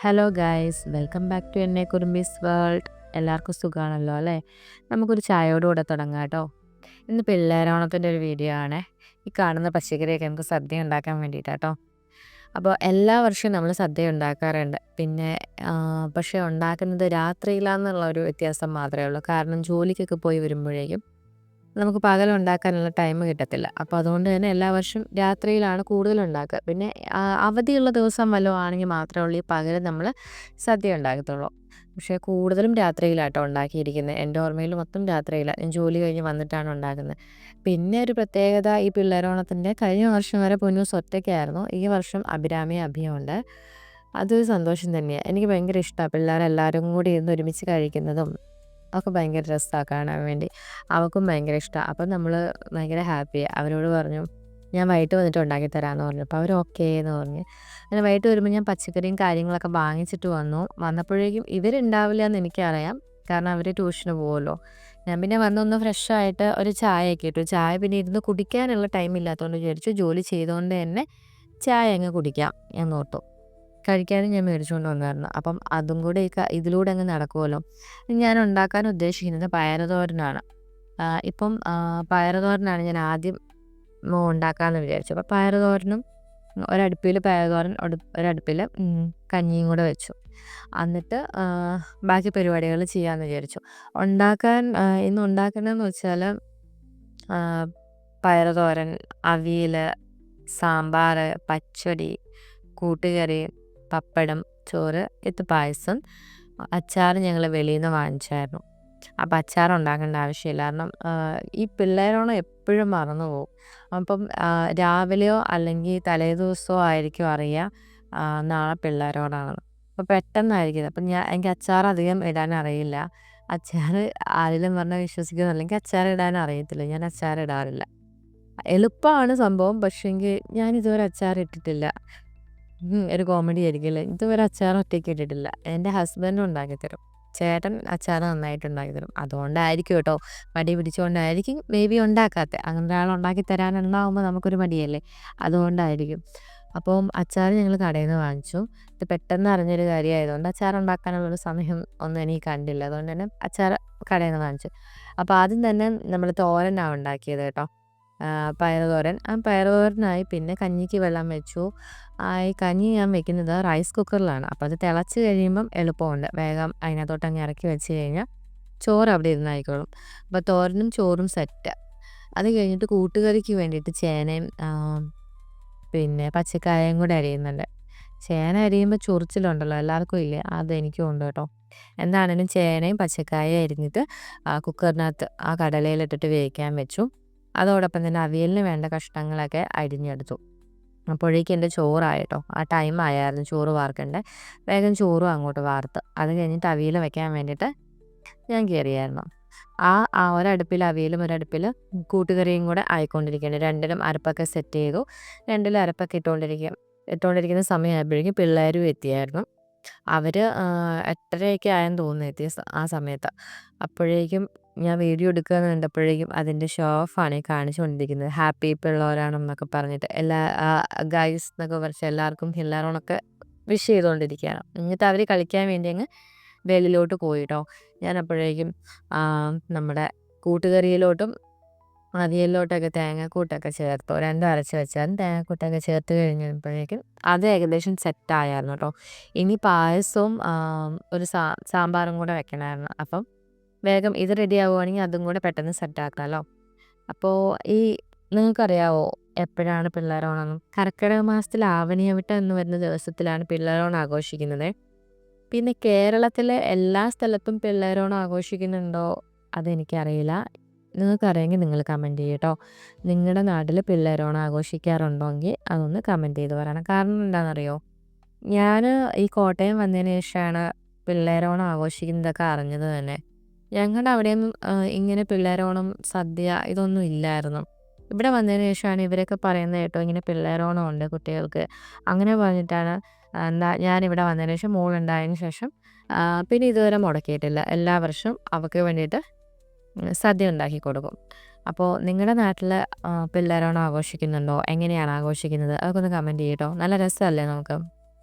Hello guys, welcome back to എന്നെ കുറുമ്പീസ് world. എല്ലാവർക്കും സുഖമാണല്ലോ അല്ലേ? നമുക്കൊരു ചായയോടുകൂടെ തുടങ്ങാം കേട്ടോ. ഇന്ന് പിള്ളേരോണത്തിൻ്റെ ഒരു വീഡിയോ ആണ്. ഈ കാണുന്ന പച്ചക്കറിയൊക്കെ നമുക്ക് സദ്യ ഉണ്ടാക്കാൻ വേണ്ടിയിട്ടാട്ടോ. അപ്പോൾ എല്ലാ വർഷവും നമ്മൾ സദ്യ ഉണ്ടാക്കാറുണ്ട്. പിന്നെ പക്ഷേ ഉണ്ടാക്കുന്നത് രാത്രിയിലാന്നുള്ള ഒരു വ്യത്യാസം മാത്രമേ ഉള്ളൂ. കാരണം ജോലിക്കൊക്കെ പോയി വരുമ്പോഴേക്കും നമുക്ക് പകലുണ്ടാക്കാനുള്ള ടൈം കിട്ടത്തില്ല. അപ്പോൾ അതുകൊണ്ട് തന്നെ എല്ലാ വർഷവും രാത്രിയിലാണ് കൂടുതലുണ്ടാക്കുക. പിന്നെ അവധിയുള്ള ദിവസം വല്ലതും ആണെങ്കിൽ മാത്രമേ ഉള്ളൂ ഈ പകൽ നമ്മൾ സദ്യ ഉണ്ടാക്കത്തുള്ളൂ. പക്ഷേ കൂടുതലും രാത്രിയിലാട്ടോ ഉണ്ടാക്കിയിരിക്കുന്നത്. എൻ്റെ ഓർമ്മയിൽ മൊത്തം രാത്രിയിലാണ്. ഞാൻ ജോലി കഴിഞ്ഞ് വന്നിട്ടാണ് ഉണ്ടാക്കുന്നത്. പിന്നെ ഒരു പ്രത്യേകത, ഈ പിള്ളേരോണത്തിൻ്റെ കഴിഞ്ഞ വർഷം വരെ പൊന്നൂസ് ഒറ്റയ്ക്കായിരുന്നു. ഈ വർഷം അഭിരാമി അഭിയുണ്ട്. അതൊരു സന്തോഷം തന്നെയാണ്. എനിക്ക് ഭയങ്കര ഇഷ്ടമാണ് പിള്ളേരെല്ലാവരും കൂടി ഇരുന്ന് ഒരുമിച്ച് കഴിക്കുന്നതും ഒക്കെ ഭയങ്കര രസമാണ് കാണാൻ വേണ്ടി. അവൾക്കും ഭയങ്കര ഇഷ്ടമാണ്. അപ്പം നമ്മൾ ഭയങ്കര ഹാപ്പിയാണ്. അവരോട് പറഞ്ഞു ഞാൻ വൈകിട്ട് വന്നിട്ട് ഉണ്ടാക്കി തരാമെന്ന് പറഞ്ഞു. അപ്പോൾ അവർ ഓക്കേ എന്ന് പറഞ്ഞു. അങ്ങനെ വൈകിട്ട് വരുമ്പോൾ ഞാൻ പച്ചക്കറിയും കാര്യങ്ങളൊക്കെ വാങ്ങിച്ചിട്ട് വന്നപ്പോഴേക്കും ഇവരുണ്ടാവില്ല എന്ന് എനിക്കറിയാം. കാരണം അവർ ട്യൂഷന് പോകുമല്ലോ. ഞാൻ പിന്നെ വന്നൊന്ന് ഫ്രഷായിട്ട് ഒരു ചായയൊക്കെ ഇട്ടു. ചായ പിന്നെ ഇരുന്ന് കുടിക്കാനുള്ള ടൈം ഇല്ലാത്തതുകൊണ്ട് വിചാരിച്ചു ജോലി ചെയ്തുകൊണ്ട് തന്നെ ചായ അങ്ങ് കുടിക്കാം എന്നോർത്തു. കഴിക്കാനും ഞാൻ മേടിച്ചുകൊണ്ട് വന്നായിരുന്നു. അപ്പം അതും കൂടെ ഇതിലൂടെ അങ്ങ് നടക്കുമല്ലോ. ഞാൻ ഉണ്ടാക്കാൻ ഉദ്ദേശിക്കുന്നത് പയറുതോരനാണ്. ഇപ്പം പയറുതോരനാണ് ഞാൻ ആദ്യം ഉണ്ടാക്കാമെന്ന് വിചാരിച്ചു. അപ്പോൾ പയറുതോരനും ഒരടുപ്പിൽ പയറുതോരൻ, ഒരടുപ്പിൽ കഞ്ഞിയും കൂടെ വെച്ചു. എന്നിട്ട് ബാക്കി പരിപാടികൾ ചെയ്യാമെന്ന് വിചാരിച്ചു. ഇന്ന് ഉണ്ടാക്കുന്നതെന്ന് വെച്ചാൽ പയറുതോരൻ, അവിയൽ, സാമ്പാർ, പച്ചടി, കൂട്ടുകറി, പപ്പടം, ചോറ്, പായസം, അച്ചാർ ഞങ്ങൾ വെളിയിൽ നിന്ന് വാങ്ങിച്ചായിരുന്നു. അപ്പം അച്ചാർ ഉണ്ടാക്കേണ്ട ആവശ്യമില്ല. കാരണം ഈ പിള്ളേരോണം എപ്പോഴും മറന്നു പോകും. അപ്പം രാവിലെയോ അല്ലെങ്കിൽ തലേദിവസമോ ആയിരിക്കും അറിയുക നാളെ പിള്ളേരോടാണെന്ന്. അപ്പോൾ പെട്ടെന്നായിരിക്കും. അപ്പം എനിക്ക് അച്ചാർ അധികം ഇടാൻ അറിയില്ല. അച്ചാർ ആരെങ്കിലും പറഞ്ഞാൽ വിശ്വസിക്കുന്നില്ല. എനിക്ക് അച്ചാർ ഇടാൻ അറിയത്തില്ല. ഞാൻ അച്ചാർ ഇടാറില്ല. എളുപ്പമാണ് സംഭവം. പക്ഷേങ്കിൽ ഞാൻ ഇതുവരെ അച്ചാർ ഇട്ടിട്ടില്ല. ഒരു കോമഡി ആയിരിക്കില്ലേ. ഇതുവരെ അച്ചാർ ഒറ്റയ്ക്ക് ഇട്ടിട്ടില്ല. എൻ്റെ ഹസ്ബൻഡ് ഉണ്ടാക്കി തരും. ചേട്ടൻ അച്ചാർ നന്നായിട്ട് ഉണ്ടാക്കി തരും. അതുകൊണ്ടായിരിക്കും കേട്ടോ, മടി പിടിച്ചുകൊണ്ടായിരിക്കും മേ ബി ഉണ്ടാക്കാത്തത്. അങ്ങനെ ഒരാൾ ഉണ്ടാക്കി തരാനുണ്ടാകുമ്പോൾ നമുക്കൊരു മടിയല്ലേ, അതുകൊണ്ടായിരിക്കും. അപ്പം അച്ചാർ ഞങ്ങൾ കടയിൽ നിന്ന് വാങ്ങിച്ചു. ഇത് പെട്ടെന്ന് അറിഞ്ഞൊരു കാര്യമായതുകൊണ്ട് അച്ചാർ ഉണ്ടാക്കാനുള്ളൊരു സമയം ഒന്നും എനിക്ക് കണ്ടില്ല. അതുകൊണ്ട് തന്നെ അച്ചാർ കടയിൽ നിന്ന് വാങ്ങിച്ചു. അപ്പോൾ ആദ്യം തന്നെ നമ്മൾ തോരനാണ് ഉണ്ടാക്കിയത് കേട്ടോ. പയറുതോരൻ. ആ പയറുതോരനായി പിന്നെ കഞ്ഞിക്ക് വെള്ളം വെച്ചു. ഈ കഞ്ഞി ഞാൻ വെക്കുന്നത് റൈസ് കുക്കറിലാണ്. അപ്പോൾ അത് തിളച്ച് കഴിയുമ്പം എളുപ്പമുണ്ട്. വേഗം അതിനകത്തോട്ട് അങ്ങ് ഇറക്കി വെച്ച് കഴിഞ്ഞാൽ ചോറ് അവിടെ ഇരുന്നായിക്കോളും. അപ്പോൾ തോരനും ചോറും സെറ്റ്. അത് കഴിഞ്ഞിട്ട് കൂട്ടുകറിക്ക് വേണ്ടിയിട്ട് ചേനയും പിന്നെ പച്ചക്കായയും കൂടെ അരിയുന്നുണ്ട്. ചേന അരിയുമ്പോൾ ചൊറിച്ചിലുണ്ടല്ലോ, എല്ലാവർക്കും ഇല്ലേ, അതെനിക്കും ഉണ്ട് കേട്ടോ. എന്താണെങ്കിലും ചേനയും പച്ചക്കായയും അരിഞ്ഞിട്ട് കുക്കറിനകത്ത് ആ കടലയിലിട്ടിട്ട് വേവിക്കാൻ വെച്ചു. അതോടൊപ്പം തന്നെ അവിയലിന് വേണ്ട കഷ്ണങ്ങളൊക്കെ അരിഞ്ഞെടുത്തു. അപ്പോഴേക്കും എൻ്റെ ചോറായിട്ടോ. ആ ടൈം ആയായിരുന്നു ചോറ് വാർക്കണ്ടേ. വേഗം ചോറും അങ്ങോട്ട് വാർത്ത് അത് കഴിഞ്ഞിട്ട് അവിയൽ വെക്കാൻ വേണ്ടിയിട്ട് ഞാൻ കയറിയായിരുന്നു. ഒരടുപ്പിൽ അവിയലും ഒരടുപ്പിൽ കൂട്ടുകറിയും കൂടെ ആയിക്കൊണ്ടിരിക്കുകയാണ്. രണ്ടിലും അരപ്പൊക്കെ സെറ്റ് ചെയ്തു. രണ്ടിലും അരപ്പൊക്കെ ഇട്ടുകൊണ്ടിരിക്കുന്ന സമയമായപ്പോഴേക്കും പിള്ളേരും എത്തിയായിരുന്നു. അവർ 8:30 ആയെന്ന് തോന്നുന്നു എത്തിയ ആ സമയത്ത്. അപ്പോഴേക്കും ഞാൻ വീഡിയോ എടുക്കുകയെന്ന് കണ്ടപ്പോഴേക്കും അതിൻ്റെ ഷോ ഓഫാണ് ഈ കാണിച്ചുകൊണ്ടിരിക്കുന്നത്. ഹാപ്പി പിള്ളേരാണെന്നൊക്കെ പറഞ്ഞിട്ട് ഗൈസ് എന്നൊക്കെ പറഞ്ഞ് എല്ലാവർക്കും പിള്ളേരോണൊക്കെ വിഷ് ചെയ്തുകൊണ്ടിരിക്കുകയാണ്. എന്നിട്ട് അവർ കളിക്കാൻ വേണ്ടി അങ്ങ് വെളിയിലോട്ട് പോയിട്ടോ. ഞാൻ അപ്പോഴേക്കും നമ്മുടെ കൂട്ടുകറിയിലോട്ടും അവിയലിലോട്ടൊക്കെ തേങ്ങാക്കൂട്ടൊക്കെ ചേർത്തു. രണ്ടും അരച്ച് വെച്ചാലും തേങ്ങാക്കൂട്ടൊക്കെ ചേർത്ത് കഴിഞ്ഞപ്പോഴേക്കും അത് ഏകദേശം സെറ്റായായിരുന്നു കേട്ടോ. ഇനി പായസവും ഒരു സാമ്പാറും കൂടെ വെക്കണമായിരുന്നു. അപ്പം വേഗം ഇത് റെഡി ആവുകയാണെങ്കിൽ അതും കൂടെ പെട്ടെന്ന് സെറ്റാക്കാമല്ലോ. അപ്പോൾ നിങ്ങൾക്കറിയാവോ എപ്പോഴാണ് പിള്ളേരോണം? കർക്കിടക മാസത്തിൽ ആവണിയവിട്ടം എന്ന് വരുന്ന ദിവസത്തിലാണ് പിള്ളേരോണം ആഘോഷിക്കുന്നത്. പിന്നെ കേരളത്തിലെ എല്ലാ സ്ഥലത്തും പിള്ളേരോണം ആഘോഷിക്കുന്നുണ്ടോ അതെനിക്കറിയില്ല. നിങ്ങൾക്കറിയാമെങ്കിൽ നിങ്ങൾ കമൻറ്റ് ചെയ്യട്ടോ. നിങ്ങളുടെ നാട്ടിൽ പിള്ളേരോണം ആഘോഷിക്കാറുണ്ടോയെങ്കിൽ അതൊന്ന് കമൻറ്റ് ചെയ്ത് പറയണം. കാരണം എന്താണെന്നറിയോ, ഞാൻ ഈ കോട്ടയം വന്നതിന് ശേഷമാണ് പിള്ളേരോണം ആഘോഷിക്കുന്നതൊക്കെ അറിഞ്ഞത് തന്നെ. ഞങ്ങളുടെ അവിടെയൊന്നും ഇങ്ങനെ പിള്ളേരോണം, സദ്യ ഇതൊന്നും ഇല്ലായിരുന്നു. ഇവിടെ വന്നതിന് ശേഷമാണ് ഇവരൊക്കെ പറയുന്നത് കേട്ടോ, ഇങ്ങനെ പിള്ളേരോണം ഉണ്ട് കുട്ടികൾക്ക്. അങ്ങനെ പറഞ്ഞിട്ടാണ് ഞാനിവിടെ വന്നതിന് ശേഷം, മോളുണ്ടായതിന് ശേഷം പിന്നെ ഇതുവരെ മുടക്കിയിട്ടില്ല. എല്ലാ വർഷവും അവൾക്ക് വേണ്ടിയിട്ട് സദ്യ ഉണ്ടാക്കി കൊടുക്കും. അപ്പോൾ നിങ്ങളുടെ നാട്ടിൽ പിള്ളേരോണം ആഘോഷിക്കുന്നുണ്ടോ? എങ്ങനെയാണ് ആഘോഷിക്കുന്നത്? അതൊക്കെ ഒന്ന് കമൻറ്റ് ചെയ്യട്ടോ. നല്ല രസമല്ലേ നമുക്ക്?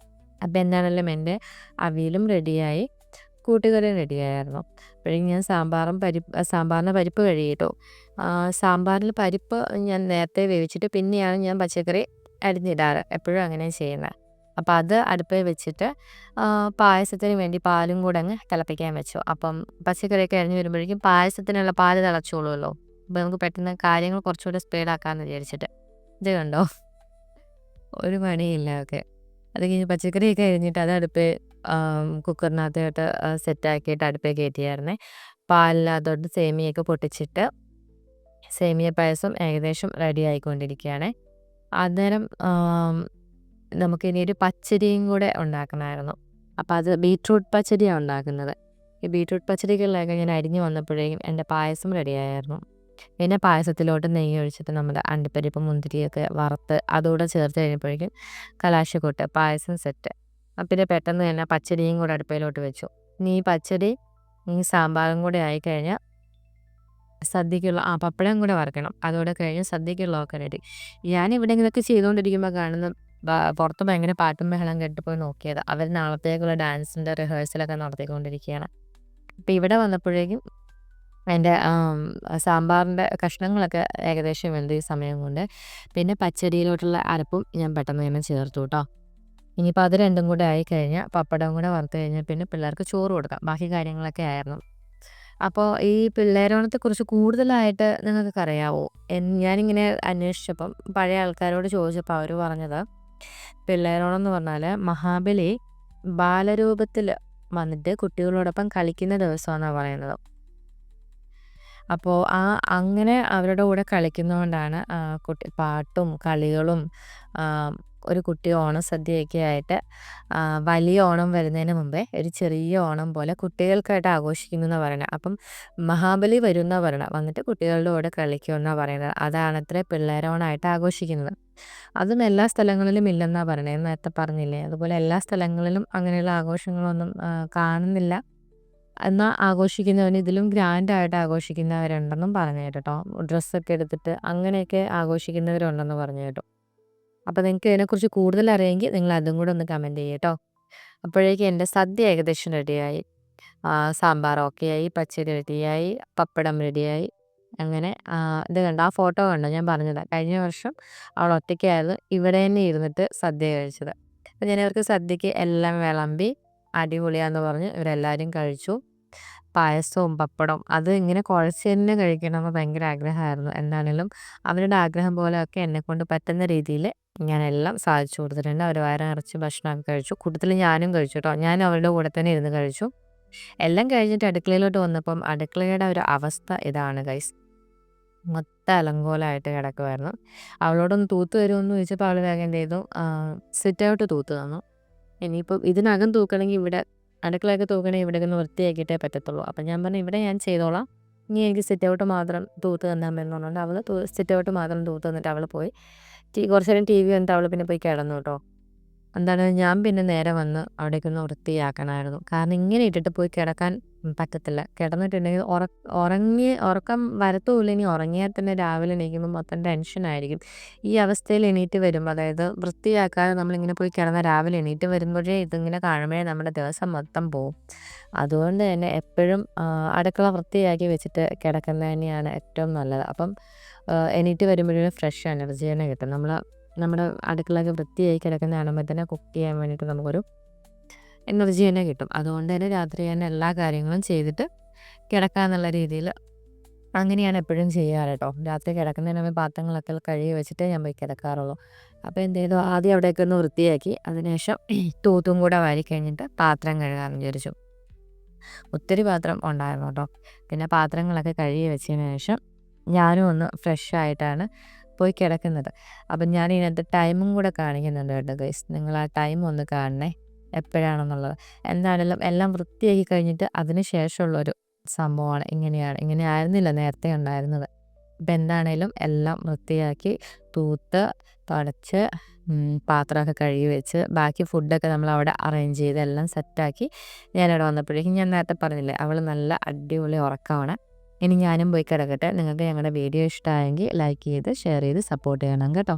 അപ്പം എന്താണെങ്കിലും എൻ്റെ അവിയലും റെഡിയായി, കൂട്ടുകറിയും റെഡിയായിരുന്നു. അപ്പോഴേക്കും ഞാൻ സാമ്പാറിന് പരിപ്പ് കഴുകിയിട്ടു. സാമ്പാറിൽ പരിപ്പ് ഞാൻ നേരത്തെ വേവിച്ചിട്ട് പിന്നെയാണ് ഞാൻ പച്ചക്കറി അരിഞ്ഞിടാറ്. എപ്പോഴും അങ്ങനെയാണ് ചെയ്യുന്നത്. അപ്പം അത് അടുപ്പിൽ വെച്ചിട്ട് പായസത്തിന് വേണ്ടി പാലും കൂടെ അങ്ങ് തിളപ്പിക്കാൻ വെച്ചു. അപ്പം പച്ചക്കറിയൊക്കെ അരിഞ്ഞ് വരുമ്പോഴേക്കും പായസത്തിനുള്ള പാല് തിളച്ചോളുമല്ലോ. അപ്പം നമുക്ക് പെട്ടെന്ന് കാര്യങ്ങൾ കുറച്ചുകൂടെ സ്പീഡാക്കാമെന്ന് വിചാരിച്ചിട്ട്. ഇത് കണ്ടോ, ഒരു പണിയില്ല. ഓക്കെ, അത് കഴിഞ്ഞ് പച്ചക്കറിയൊക്കെ അരിഞ്ഞിട്ട് അത് കുക്കറിനകത്തോട്ട് സെറ്റാക്കിയിട്ട് അടുപ്പിൽ കയറ്റിയായിരുന്നേ. പാലിനകത്തോട്ട് സേമിയയൊക്കെ പൊട്ടിച്ചിട്ട് സേമിയ പായസം ഏകദേശം റെഡി ആയിക്കൊണ്ടിരിക്കുകയാണ്. അന്നേരം നമുക്കിനി ഒരു പച്ചടിയും കൂടെ ഉണ്ടാക്കണമായിരുന്നു. അപ്പം അത് ബീറ്റ്റൂട്ട് പച്ചടിയാണ് ഉണ്ടാക്കുന്നത്. ഈ ബീറ്റ്റൂട്ട് പച്ചടികളിലൊക്കെ ഞാൻ അരിഞ്ഞ് വന്നപ്പോഴേക്കും എൻ്റെ പായസം റെഡിയായിരുന്നു. പിന്നെ പായസത്തിലോട്ട് നെയ്യ് ഒഴിച്ചിട്ട് നമ്മുടെ അണ്ടിപ്പരിപ്പ് മുന്തിരിയൊക്കെ വറുത്ത് അതുകൂടെ ചേർത്ത് കഴിഞ്ഞപ്പോഴേക്കും കലാശക്കൊട്ട് പായസം സെറ്റ്. പിന്നെ പെട്ടെന്ന് തന്നെ പച്ചടിയും കൂടെ അടുപ്പയിലോട്ട് വെച്ചു. ഇനി ഈ പച്ചടി ഈ സാമ്പാറും കൂടെ ആയിക്കഴിഞ്ഞാൽ സദ്യക്കുള്ള പപ്പടം കൂടെ വറുക്കണം. അതോടെ കഴിഞ്ഞ് സദ്യക്കുള്ളതൊക്കെ റെഡി. ഞാനിവിടെ ഇങ്ങനെയൊക്കെ ചെയ്തുകൊണ്ടിരിക്കുമ്പോൾ കാണുന്ന പുറത്ത് ഭയങ്കര പാട്ടും ബഹളം കേട്ട് പോയി നോക്കിയത്. അവർ നാളത്തേക്കുള്ള ഡാൻസിൻ്റെ റിഹേഴ്സലൊക്കെ നടത്തിക്കൊണ്ടിരിക്കുകയാണ്. അപ്പം ഇവിടെ വന്നപ്പോഴേക്കും എൻ്റെ സാമ്പാറിൻ്റെ കഷ്ണങ്ങളൊക്കെ ഏകദേശം വെന്ത് ഈ സമയം കൊണ്ട്. പിന്നെ പച്ചടിയിലോട്ടുള്ള അരപ്പും ഞാൻ പെട്ടെന്ന് തന്നെ ചേർത്തു കേട്ടോ. ഇനിയിപ്പോൾ അത് രണ്ടും കൂടെ ആയിക്കഴിഞ്ഞാൽ പപ്പടം കൂടെ വറുത്ത് കഴിഞ്ഞാൽ പിന്നെ പിള്ളേർക്ക് ചോറ് കൊടുക്കാം. ബാക്കി കാര്യങ്ങളൊക്കെ ആയിരുന്നു. അപ്പോൾ ഈ പിള്ളേരോണത്തെക്കുറിച്ച് കൂടുതലായിട്ട് നിങ്ങൾക്കൊക്കെ അറിയാമോ? ഞാനിങ്ങനെ അന്വേഷിച്ചപ്പം പഴയ ആൾക്കാരോട് ചോദിച്ചപ്പോൾ അവർ പറഞ്ഞത്, പിള്ളേരോണം എന്ന് പറഞ്ഞാൽ മഹാബലി ബാലരൂപത്തിൽ വന്നിട്ട് കുട്ടികളോടൊപ്പം കളിക്കുന്ന ദിവസമാണെന്നാണ് പറയുന്നത്. അപ്പോൾ അങ്ങനെ അവരുടെ കൂടെ കളിക്കുന്നതുകൊണ്ടാണ് പാട്ടും കളികളും ഒരു കുട്ടി ഓണസദ്യയൊക്കെ ആയിട്ട് വലിയ ഓണം വരുന്നതിന് മുമ്പേ ഒരു ചെറിയ ഓണം പോലെ കുട്ടികൾക്കായിട്ട് ആഘോഷിക്കുന്നു എന്നാണ് പറയുന്നത്. അപ്പം മഹാബലി വരും എന്നാണ് പറയുന്നത്, വന്നിട്ട് കുട്ടികളുടെ കൂടെ കളിക്കുമെന്നാണ് പറയുന്നത്. അതാണത്രേ പിള്ളേരോണമായിട്ട് ആഘോഷിക്കുന്നത്. അതും എല്ലാ സ്ഥലങ്ങളിലും ഇല്ലെന്നാണ് പറയണത്. നേരത്തെ പറഞ്ഞില്ലേ, അതുപോലെ എല്ലാ സ്ഥലങ്ങളിലും അങ്ങനെയുള്ള ആഘോഷങ്ങളൊന്നും കാണുന്നില്ല. എന്നാൽ ആഘോഷിക്കുന്നവന് ഇതിലും ഗ്രാൻഡായിട്ട് ആഘോഷിക്കുന്നവരുണ്ടെന്നും പറഞ്ഞു കേട്ടോ. ഡ്രസ്സൊക്കെ എടുത്തിട്ട് അങ്ങനെയൊക്കെ ആഘോഷിക്കുന്നവരുണ്ടെന്ന് പറഞ്ഞു കേട്ടോ. അപ്പോൾ നിങ്ങൾക്ക് ഇതിനെക്കുറിച്ച് കൂടുതൽ അറിയാമെങ്കിൽ നിങ്ങൾ അതും കൂടെ ഒന്ന് കമൻറ്റ് ചെയ്യൂ കേട്ടോ. അപ്പോഴേക്കും എൻ്റെ സദ്യ ഏകദേശം റെഡിയായി. സാമ്പാർ ഓക്കെയായി, പച്ചടി റെഡിയായി, പപ്പടം റെഡിയായി. അങ്ങനെ ഇത് കണ്ടോ, ആ ഫോട്ടോ കണ്ടോ, ഞാൻ പറഞ്ഞതാണ് കഴിഞ്ഞ വർഷം അവൾ ഒറ്റയ്ക്കായിരുന്നു ഇവിടെ തന്നെ ഇരുന്നിട്ട് സദ്യ കഴിച്ചത്. അപ്പോൾ ഞാൻ ഇവർക്ക് സദ്യക്ക് എല്ലാം വിളമ്പി അടിപൊളിയാന്ന് പറഞ്ഞ് ഇവരെല്ലാവരും കഴിച്ചു. പായസവും പപ്പടവും അത് ഇങ്ങനെ കുഴച്ച് തന്നെ കഴിക്കണമെന്ന് ഭയങ്കര ആഗ്രഹമായിരുന്നു. എന്താണെങ്കിലും അവരുടെ ആഗ്രഹം പോലെയൊക്കെ എന്നെക്കൊണ്ട് പറ്റുന്ന രീതിയിൽ ഞാനെല്ലാം സാധിച്ചു കൊടുത്തിട്ടുണ്ട്. അവർ വയറ് നിറച്ച് ഭക്ഷണമൊക്കെ കഴിച്ചു. കൂട്ടത്തിൽ ഞാനും കഴിച്ചു കേട്ടോ. ഞാനും അവരുടെ കൂടെ തന്നെ ഇരുന്ന് കഴിച്ചു. എല്ലാം കഴിഞ്ഞിട്ട് അടുക്കളയിലോട്ട് വന്നപ്പം അടുക്കളയുടെ ഒരു അവസ്ഥ ഇതാണ് ഗൈസ്. മൊത്തം അലങ്കോലമായിട്ട് കിടക്കുമായിരുന്നു. അവളോടൊന്ന് തൂത്ത് തരുമെന്ന് ചോദിച്ചപ്പോൾ അവൾ വേഗം എന്ത് ചെയ്തു, സിറ്റ് ഔട്ട് തൂത്ത് തന്നു. ഇനിയിപ്പം ഇതിനകം തൂക്കണമെങ്കിൽ ഇവിടെ അടുക്കളയൊക്കെ തൂക്കണമെങ്കിൽ ഇവിടെ ഒന്ന് വൃത്തിയാക്കിയിട്ടേ പറ്റത്തുള്ളൂ. അപ്പം ഞാൻ പറഞ്ഞു ഇവിടെ ഞാൻ ചെയ്തോളാം, ഇനി എനിക്ക് സിറ്റ് ഔട്ട് മാത്രം തൂത്ത് തന്നാമെന്ന് പറഞ്ഞുകൊണ്ട് അവൾ സിറ്റ് ഔട്ട് മാത്രം തൂത്ത് തന്നിട്ട് അവൾ പോയി. കുറച്ച് നേരം TV കണ്ടിട്ട് അവൾ പിന്നെ പോയി കിടന്നു കേട്ടോ. എന്താണ്, ഞാൻ പിന്നെ നേരെ വന്ന് അവിടേക്കൊന്ന് വൃത്തിയാക്കണമായിരുന്നു. കാരണം ഇങ്ങനെ ഇട്ടിട്ട് പോയി കിടക്കാൻ പറ്റത്തില്ല. കിടന്നിട്ടുണ്ടെങ്കിൽ ഉറക്കം വരത്തുമില്ല. ഇനി ഉറങ്ങിയാൽ തന്നെ രാവിലെ എണീക്കുമ്പോൾ മൊത്തം ടെൻഷനായിരിക്കും. ഈ അവസ്ഥയിൽ എണീറ്റ് വരുമ്പോൾ, അതായത് വൃത്തിയാക്കാതെ നമ്മളിങ്ങനെ പോയി കിടന്നാൽ രാവിലെ എണീറ്റ് വരുമ്പോഴേ ഇതിങ്ങനെ കാണുമ്പോഴേ നമ്മുടെ ദിവസം മൊത്തം പോവും. അതുകൊണ്ട് തന്നെ എപ്പോഴും അടുക്കള വൃത്തിയാക്കി വെച്ചിട്ട് കിടക്കുന്നത് തന്നെയാണ് ഏറ്റവും നല്ലത്. അപ്പം എണീറ്റ് വരുമ്പോഴൊരു ഫ്രഷ് എനർജി തന്നെ കിട്ടും. നമ്മുടെ അടുക്കളയൊക്കെ വൃത്തിയായി കിടക്കുന്ന കാണുമ്പോൾ തന്നെ കുക്ക് ചെയ്യാൻ വേണ്ടിയിട്ട് നമുക്കൊരു എനർജി തന്നെ കിട്ടും. അതുകൊണ്ട് തന്നെ രാത്രി തന്നെ എല്ലാ കാര്യങ്ങളും ചെയ്തിട്ട് കിടക്കാന്നുള്ള രീതിയിൽ അങ്ങനെയാണ് എപ്പോഴും ചെയ്യാറ് കേട്ടോ. രാത്രി കിടക്കുന്നതിന് മുമ്പ് പാത്രങ്ങളൊക്കെ കഴുകി വെച്ചിട്ട് ഞാൻ പോയി കിടക്കാറുള്ളൂ. അപ്പോൾ എന്ത് ചെയ്തു, ആദ്യം അവിടെയൊക്കെ ഒന്ന് വൃത്തിയാക്കി അതിനുശേഷം തൂത്തും കൂടെ വാരി കഴിഞ്ഞിട്ട് പാത്രം കഴുകാമെന്ന് വിചാരിച്ചു. ഒത്തിരി പാത്രം ഉണ്ടായിരുന്നു കേട്ടോ. പിന്നെ പാത്രങ്ങളൊക്കെ കഴുകി വെച്ചതിന് ശേഷം ഞാനും ഒന്ന് ഫ്രഷ് ആയിട്ടാണ് പോയി കിടക്കുന്നത്. അപ്പം ഞാൻ ഇതിനകത്ത് ടൈമും കൂടെ കാണിക്കുന്നുണ്ട് കേട്ടോ ഗൈസ്. നിങ്ങൾ ആ ടൈം ഒന്ന് കാണണേ എപ്പോഴാണെന്നുള്ളത്. എന്താണെങ്കിലും എല്ലാം വൃത്തിയാക്കി കഴിഞ്ഞിട്ട് അതിന് ശേഷമുള്ളൊരു സംഭവമാണ് ഇങ്ങനെ ആയിരുന്നില്ല നേരത്തെ ഉണ്ടായിരുന്നത്. ഇപ്പം എന്താണേലും എല്ലാം വൃത്തിയാക്കി തൂത്ത് തുടച്ച് പാത്രമൊക്കെ കഴുകി വെച്ച് ബാക്കി ഫുഡൊക്കെ നമ്മളവിടെ അറേഞ്ച് ചെയ്ത് എല്ലാം സെറ്റാക്കി ഞാനിവിടെ വന്നപ്പോഴേക്കും ഞാൻ നേരത്തെ പറഞ്ഞില്ലേ, അവൾ നല്ല അടിപൊളി ഉറക്കമാണ്. ഇനി ഞാനും പോയി കിടക്കട്ടെ. നിങ്ങൾക്ക് ഞങ്ങളുടെ വീഡിയോ ഇഷ്ടമായെങ്കിൽ ലൈക്ക് ചെയ്ത് ഷെയർ ചെയ്ത് സപ്പോർട്ട് ചെയ്യണം കേട്ടോ.